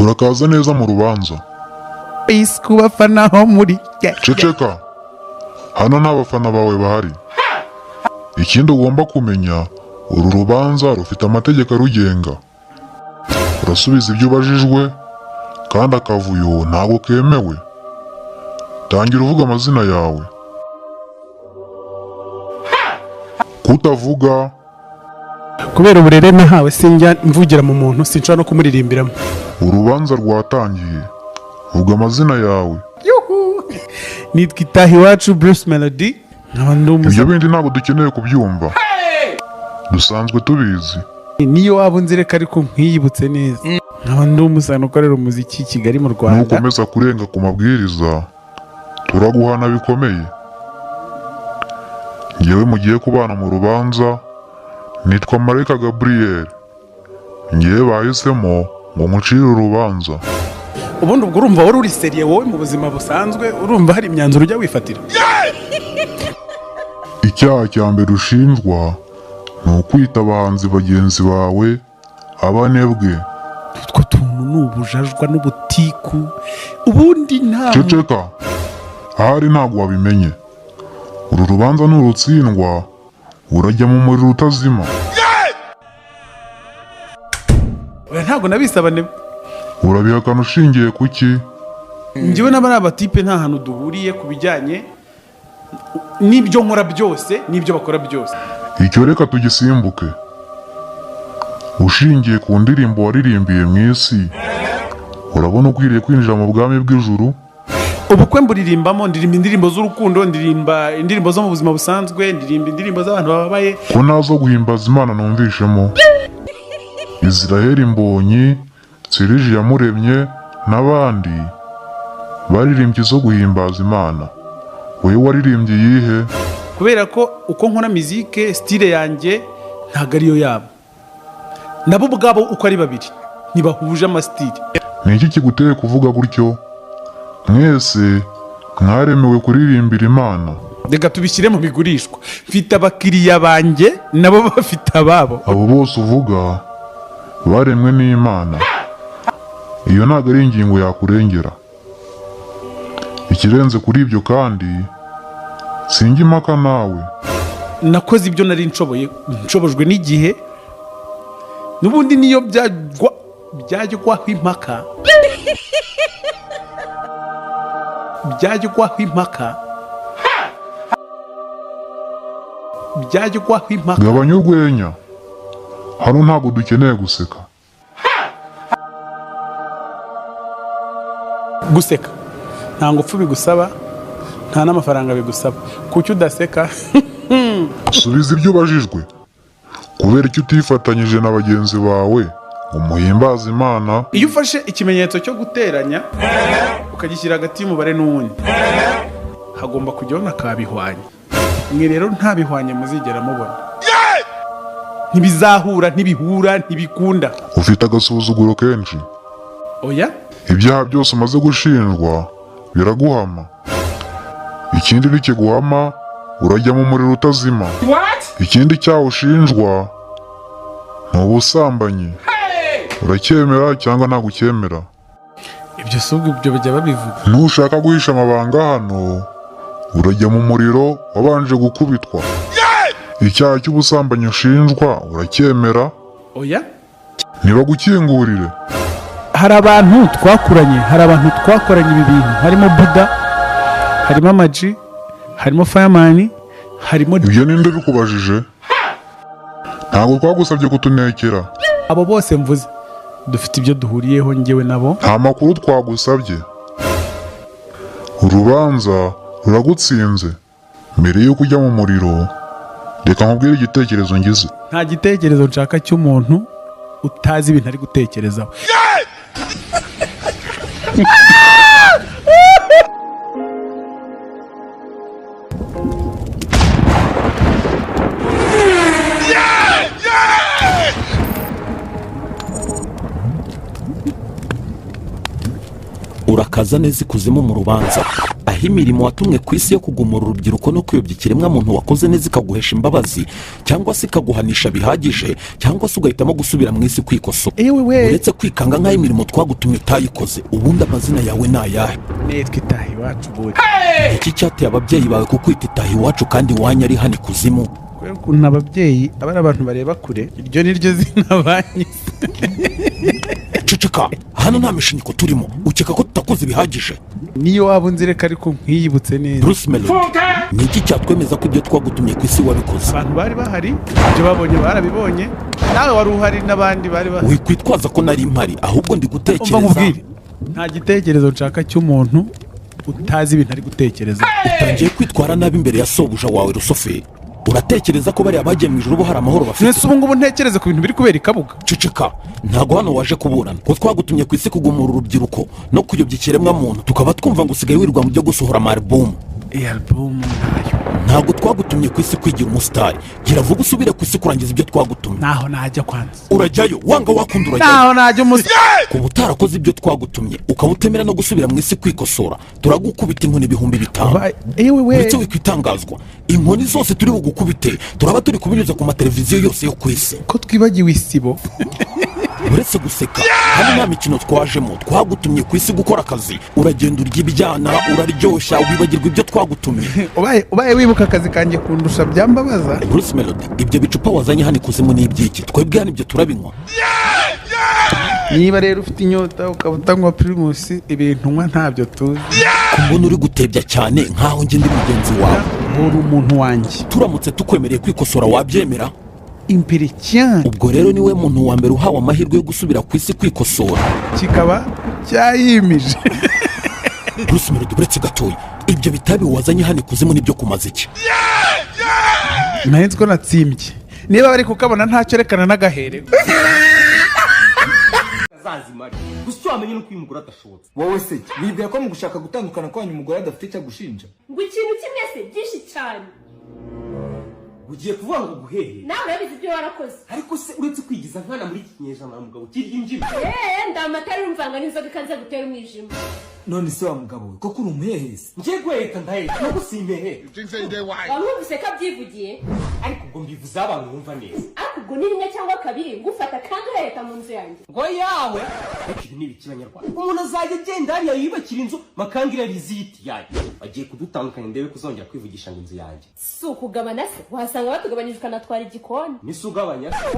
urakaza neza mu rubanza. Isi kubafana ho muri Ceceka, hano nta bafana bawe bahari. Ikindi ugomba kumenya, uru rubanza rufite amategeko arugenga. Urasubiza ibyo ubajijwe, kandi akavuyo ntabwo kemewe. Tangira uvuga amazina yawe. Kutavuga kubera uburere nahawe sinjya mvugira mu muntu, sinshobora no kumuririmbiramo. urubanza rwatangiye. Vuga amazina yawe. Nitwa Itahiwacu Bruce Melody. Ibyo bindi ntabwo dukeneye kubyumva. Dusanzwe tubizi. Niyo waba unzireka ariko nkwiyibutse neza. Nkaba ndi umusana ukorera umuziki i Kigali mu Rwanda. Nukomeza kurenga ku mabwiriza, turaguhana bikomeye. Ngewe mugiye kubana mu rubanza, nitwa Malaika Gabriel. Ngewe bahisemo ngo mucire urubanza. Ubundi ubwo urumva wari uri seriye wowe mu buzima busanzwe, urumva hari imyanzuro ujya wifatira? Icyaha cya mbere ushinjwa ni ukwita abahanzi bagenzi bawe abanebwe. Utwo tuntu ni ubujajwa n'ubutiku. Ubundi nta Ceceka, ahari ntabwo wabimenye. Uru rubanza nurutsindwa, urajya mu muriro utazima. Oya, ntabwo nabisabane. Urabihakana ushingiye kuki? Njyewe n'abari abatipe nta hantu duhuriye ku bijyanye n'ibyo nkora byose n'ibyo bakora byose. Icyo reka tugisimbuke. Ushingiye ku ndirimbo waririmbiye mu isi, urabona ukwiriye kwinjira mu bwami bw'ijuru? Ubukwe mburirimbamo, ndirimba indirimbo z'urukundo, ndirimba indirimbo zo mu buzima busanzwe, ndirimba indirimbo z'abantu bababaye. Ko nazo guhimbaza Imana numvishemo. Israel Mbonyi, Serije Yamuremye n'abandi baririmbye zo guhimbaza Imana. Wowe waririmbye iyihe? Kubera ko uko nkora muzike, style yanjye ntago ariyo yabo. Nabo ubwabo uko ari babiri ntibahuje amastyle. Ni iki kiguteye kuvuga gutyo? Mwese mwaremewe kuririmbira Imana. Reka tubishyire mu bigurishwa. Mfite abakiriya banjye nabo bafite ababo. Abo bose uvuga baremwe n'Imana. Iyo ntabwo ari ingingo yakurengera. Ikirenze kuri ibyo kandi, sinjya impaka nawe. Nakoze ibyo nari nshobojwe n'igihe. Nubundi niyo byajyaho impaka. Gabanya urwenya. Hano ntabwo dukeneye guseka. Guseka nta ngufu bigusaba, nta n'amafaranga bigusaba. Kuki udaseka? Subiza ibyo ubajijwe. Kubera icyo utifatanyije na bagenzi bawe ngo muhimbaze Imana. Iyo ufashe ikimenyetso cyo guteranya ukagishyira hagati y'umubare n'uwundi, hagomba kujyaho n'akabihwanya. Mwe rero nta bihwanye muzigera mubona. Ntibizahura, ntibihura, ntibikunda. Ufite agasuzuguro kenshi. Oya? Ibyaha byose umaze gushinjwa biraguhama. Ikindi nikiguhama, urajya mu muriro utazima. Ikindi cyaha ushinjwa ni ubusambanyi. Uracyemera cyangwa ntabwo ucyemera? Ibyo si ibyo bajya babivuga. Nushaka guhisha amabanga hano, urajya mu muriro wabanje gukubitwa. Icyaha cy'ubusambanyi ushinjwa uracyemera? Oya? Ntibagukingurire. Hari abantu twakoranye ibi bintu. Harimo Buda, harimo Amaji, harimo Fireman, harimo... Ibyo ninde bikubajije? Ntabwo twagusabye kutunekera. Abo bose mvuze dufite ibyo duhuriyeho njyewe nabo. Nta makuru twagusabye. Urubanza ruragutsinze. Mbere yuko ujya mu muriro, reka nkubwire igitekerezo ngize. Nta gitekerezo nshaka cy'umuntu utazi ibintu ari gutekerezaho. Urakaza neza ikuzimu mu rubanza. aho imirimo watumwe ku isi yo kugumura urubyiruko no kuyobya ikiremwa muntu wakoze neza ikaguhesha imbabazi cyangwa se ikaguhanisha bihagije cyangwa se ugahitamo gusubira mu isi kwikosora. Uretse kwikanga nk'aho imirimo twagutumye utayikoze, ubundi amazina yawe ni ayahe? Nitwa Itaha Iwacu buri. Iki cyateye ababyeyi bawe kukwita Itaha Iwacu kandi iwanyu ari hano ikuzimu? Kubera ukuntu ababyeyi aba ari abantu bareba kure, iryo ni ryo zina banyise. Ceceka, hano nta mishinyiko turimo. Ukeka ko tutakoze bihagije? Niyo waba unzireka ariko nkiyibutse neza. Bruce Melody, ni iki cyatwemeza ko ibyo twagutumye ku isi wabikoze? Abantu bari bahari, ibyo babonye barabibonye, nawe wari uhari n'abandi bari bahari. Wikwitwaza ko nari mpari, ahubwo ndi gutekereza. Umva nkubwire, nta gitekerezo nshaka cy'umuntu utazi ibintu ari gutekereza. Utangiye kwitwara nabi imbere ya sobuja wawe Rusoferi. Uratekereza ko bariya bagiye mu ijuru bo hari amahoro bafite? Nese ubu ngubu ntekereze ku bintu biri kubera ikabuga. Ceceka, ntago hano waje kuburana. Ko twagutumye ku isi kugumura urubyiruko no kuyobya ikiremwa muntu, tukaba twumva ngo usigaye wirirwa mu byo gusohora ama-album. Album nayo. Ntago twagutumye ku isi kwigira umusitari. Gira vuba usubire ku isi kurangiza ibyo twagutumye. Naho najya kwanza. Urajyayo, wanga wakunda urajyayo. Naho najya umusitari. Kuba utarakoze ibyo twagutumye ukaba utemera no gusubira mu isi kwikosora, turagukubita inkoni 5,000. Uretse wikwitangazwa, inkoni zose turi bugukubite turaba turi kubinyuza ku mateleviziyo yose yo ku isi. Ko twibagiwe isibo. Uretse guseka, hano nta mikino twajemo. Twagutumye ku isi gukora akazi. Uragenda urya ibyana, uraryoshya, wibagirwa ibyo twagutumye. Ubaye wibuka akazi kanjye kundusha byambabaza. Bruce Melody, ibyo bicupa wazanye hano ikuzimu ni ibyiki? Twebwe hano ibyo turabinywa. Niba rero ufite inyota ukaba utanywa Primus, ibintu nywa ntabyo tuzi. Kumbona uri gutebya cyane nkaho njye ndi mugenzi wawe. Uri umuntu wanjye. Turamutse tukwemereye kwikosora wabyemera? Impiricien. Ubwo rero niwe muntu wa mbere uhawe amahirwe yo gusubira ku isi kwikosora. Kikaba cyayimije. Bruce Melody, uretse gatoya, ibyo bitabi wazanye hano ikuzimu nibyo kumaze iki? Nahitse ko natsimbye. Niba bari kukabona ntacyo rekana n'agahere. Zazimari. Gusa wamenye no kwimugura adashobotse. Wowe se wibwira ko mu gushaka gutandukana kwanyu umugore adafite icyo gushinja? Ngo ikintu kimwe se byinshi cyane. Ugiye kuvuga ngo guhehe. Nawe urabizi ibyo warakoze. Ariko se uretse kwigiza nkana muri iki kinyejana na mugabo kirya imbyino. Ndamatari umvanga n'inzoga ikanze gutera umwijima. None se wa mugabo we ko kuri umuhehese? Ngiye guheka ndaheka no gusimpehe. Wamwumvise ko abyivugiye? Ariko ubwo mbivuze abantu bumva neza. Ariko ubwo ni rimwe cyangwa kabiri ngufata kandi uraheta mu nzu yanjye. Ngo yawe. Ariko ibi ni ibikibanyarwanda. Umuntu azajya agenda hariya yubakira inzu makangira riziti yayo. Bagiye kudutandukanya ndebe kuzongera kwivugisha ngo inzu yanjye. Si ukugabana se, wasanga batugabanyije ukanatwara igikoni. Nisi ugabanya.